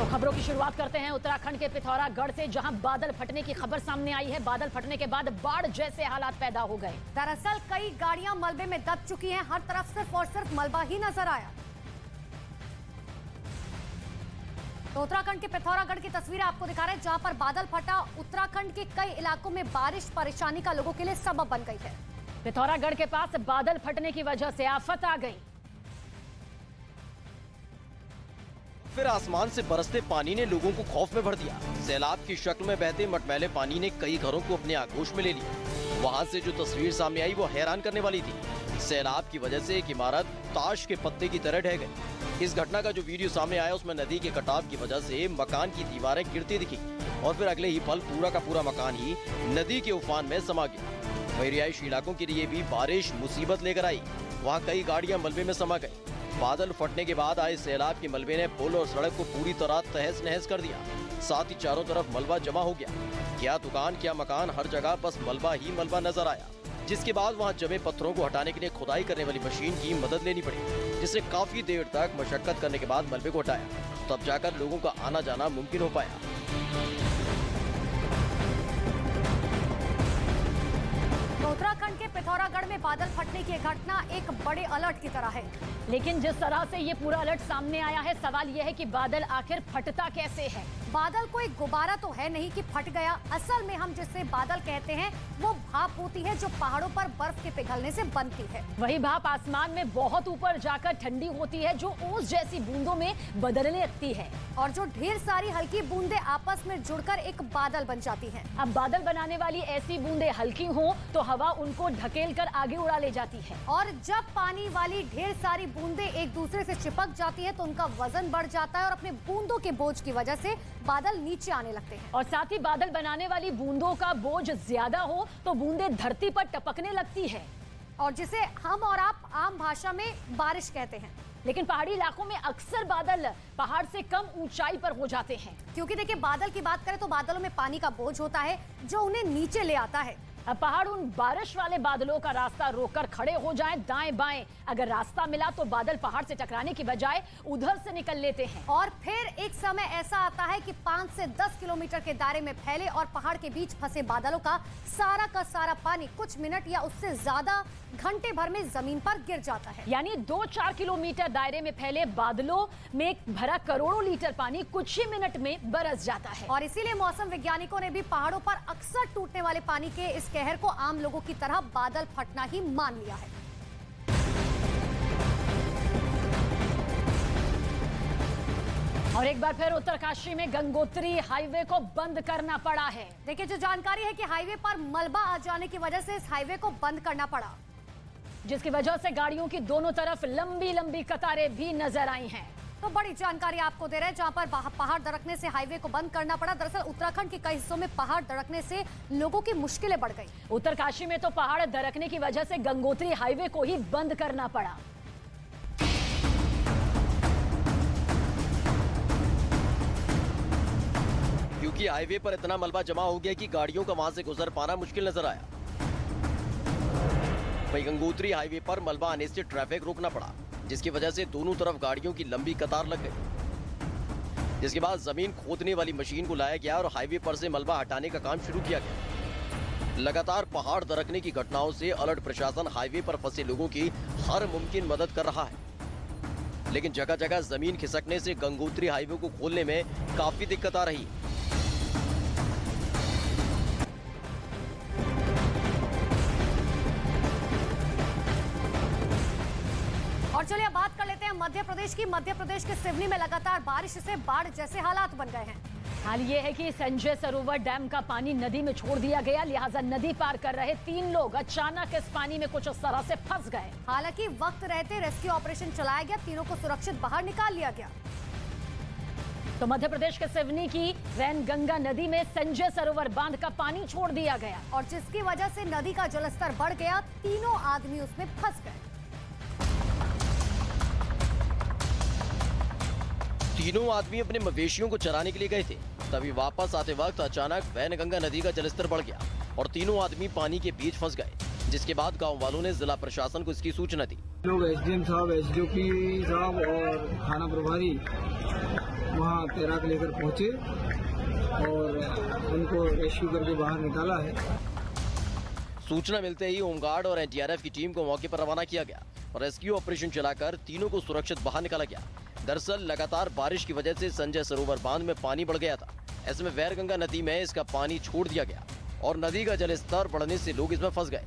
खबरों की शुरुआत करते हैं उत्तराखंड के पिथौरागढ़ से, जहां बादल फटने की खबर सामने आई है। बादल फटने के बाद बाढ़ जैसे हालात पैदा हो गए। दरअसल कई गाड़ियां मलबे में दब चुकी हैं, हर तरफ सिर्फ और सिर्फ मलबा ही नजर आया। तो उत्तराखंड के पिथौरागढ़ की तस्वीरें आपको दिखा रहे हैं, जहां पर बादल फटा। उत्तराखंड के कई इलाकों में बारिश परेशानी का लोगों के लिए सबब बन गई है। पिथौरागढ़ के पास बादल फटने की वजह से आफत आ गई। फिर आसमान से बरसते पानी ने लोगों को खौफ में भर दिया। सैलाब की शक्ल में बहते मटमैले पानी ने कई घरों को अपने आगोश में ले लिया। वहां से जो तस्वीर सामने आई वो हैरान करने वाली थी। सैलाब की वजह से एक इमारत ताश के पत्ते की तरह ढह गई। इस घटना का जो वीडियो सामने आया उसमें नदी के कटाव की वजह से मकान की दीवारें गिरती दिखी और फिर अगले ही पल पूरा का पूरा मकान ही नदी के उफान में समा गया। वहीं रिहायशी इलाकों के लिए भी बारिश मुसीबत लेकर आई। वहाँ कई गाड़ियां मलबे में समा गई। बादल फटने के बाद आए सैलाब के मलबे ने पुल और सड़क को पूरी तरह तहस नहस कर दिया। साथ ही चारों तरफ मलबा जमा हो गया। क्या दुकान क्या मकान, हर जगह बस मलबा ही मलबा नजर आया। जिसके बाद वहां जमे पत्थरों को हटाने के लिए खुदाई करने वाली मशीन की मदद लेनी पड़ी, जिससे काफी देर तक मशक्कत करने के बाद मलबे को हटाया। तब जाकर लोगों का आना जाना मुमकिन हो पाया। तो उत्तराखंड के पिथौरागढ़ में बादल फटने की घटना एक बड़े अलर्ट की तरह है। लेकिन जिस तरह से ये पूरा अलर्ट सामने आया है, सवाल ये है कि बादल आखिर फटता कैसे है। बादल कोई गुब्बारा तो है नहीं कि फट गया। असल में हम जिसे बादल कहते हैं वो भाप होती है जो पहाड़ों पर बर्फ के पिघलने से बनती है। वही भाप आसमान में बहुत ऊपर जाकर ठंडी होती है, जो ओस जैसी बूंदों में बदलने लगती है और जो ढेर सारी हल्की बूंदें आपस में जुड़कर एक बादल बन जाती हैं। अब बादल बनाने वाली ऐसी बूंदें हल्की हों तो हवा उनको ढकेल कर आगे उड़ा ले जाती है, और जब पानी वाली ढेर सारी बूंदें एक दूसरे से चिपक जाती है तो उनका वजन बढ़ जाता है और अपने बूंदों के बोझ की वजह से बादल नीचे आने लगते हैं। और साथ ही बादल बनाने वाली बूंदों का बोझ ज्यादा हो तो बूंदें धरती पर टपकने लगती है, और जिसे हम और आप आम भाषा में बारिश कहते हैं। लेकिन पहाड़ी इलाकों में अक्सर बादल पहाड़ से कम ऊंचाई पर हो जाते हैं, क्योंकि देखिए बादल की बात करें तो बादलों में पानी का बोझ होता है जो उन्हें नीचे ले आता है। अब पहाड़ उन बारिश वाले बादलों का रास्ता रोककर खड़े हो जाएं दाएं बाएं। अगर रास्ता मिला तो बादल पहाड़ से टकराने की बजाय उधर से निकल लेते हैं, और फिर एक समय ऐसा आता है कि 5 से 10 किलोमीटर के दायरे में फैले और पहाड़ के बीच फंसे बादलों का सारा पानी कुछ मिनट या उससे ज्यादा घंटे भर में जमीन पर गिर जाता है। यानी 2-4 किलोमीटर दायरे में फैले बादलों में भरा करोड़ों लीटर पानी कुछ ही मिनट में बरस जाता है। और इसीलिए मौसम वैज्ञानिकों ने भी पहाड़ों पर अक्सर टूटने वाले पानी के इस कहर को आम लोगों की तरह बादल फटना ही मान लिया है। और एक बार फिर उत्तरकाशी में गंगोत्री हाईवे को बंद करना पड़ा है। देखिए जो जानकारी है कि हाईवे पर मलबा आ जाने की वजह से इस हाईवे को बंद करना पड़ा, जिसकी वजह से गाड़ियों की दोनों तरफ लंबी लंबी कतारें भी नजर आई हैं। तो बड़ी जानकारी आपको दे रहे हैं, जहां पर पहाड़ दरकने से हाईवे को बंद करना पड़ा। दरअसल उत्तराखंड के कई हिस्सों में पहाड़ दरकने से लोगों की मुश्किलें बढ़ गई। उत्तरकाशी में तो पहाड़ दरकने की वजह से गंगोत्री हाईवे को ही बंद करना पड़ा। क्योंकि हाईवे पर इतना मलबा जमा हो गया कि गाड़ियों का वहां से गुजर पाना मुश्किल नजर आया। वहीं गंगोत्री हाईवे पर मलबा आने से ट्रैफिक रोकना पड़ा, जिसकी वजह से दोनों तरफ गाड़ियों की लंबी कतार लग गई। जिसके बाद जमीन खोदने वाली मशीन को लाया गया और हाईवे पर से मलबा हटाने का काम शुरू किया गया। लगातार पहाड़ दरकने की घटनाओं से अलर्ट प्रशासन हाईवे पर फंसे लोगों की हर मुमकिन मदद कर रहा है, लेकिन जगह जगह जमीन खिसकने से गंगोत्री हाईवे को खोलने में काफी दिक्कत आ रही है। और चलिए अब बात कर लेते हैं मध्य प्रदेश की। मध्य प्रदेश के सिवनी में लगातार बारिश से बाढ़ जैसे हालात बन गए हैं। हाल ये है कि संजय सरोवर डैम का पानी नदी में छोड़ दिया गया, लिहाजा नदी पार कर रहे 3 लोग अचानक इस पानी में कुछ उस तरह से फंस गए। हालांकि वक्त रहते रेस्क्यू ऑपरेशन चलाया गया, तीनों को सुरक्षित बाहर निकाल लिया गया। तो मध्य प्रदेश के सिवनी की वैनगंगा नदी में संजय सरोवर बांध का पानी छोड़ दिया गया, और जिसकी वजह से नदी का जलस्तर बढ़ गया। तीनों आदमी उसमें फंस गए। तीनों आदमी अपने मवेशियों को चराने के लिए गए थे, तभी वापस आते वक्त अचानक वैनगंगा नदी का जलस्तर बढ़ गया और तीनों आदमी पानी के बीच फंस गए, जिसके बाद गांव वालों ने जिला प्रशासन को इसकी सूचना दी। लोग एसडीएम साहब, एसडीओपी साहब और थाना प्रभारी वहाँ तैराक लेकर पहुँचे और उनको रेस्क्यू करके बाहर निकाला है। सूचना मिलते ही होमगार्ड और एनडीआरएफ की टीम को मौके पर रवाना किया गया और रेस्क्यू ऑपरेशन चलाकर तीनों को सुरक्षित बाहर निकाला गया। दरअसल लगातार बारिश की वजह से संजय सरोवर बांध में पानी बढ़ गया था। ऐसे में वैरगंगा नदी में इसका पानी छोड़ दिया गया और नदी का जल स्तर बढ़ने से लोग इसमें फंस गए।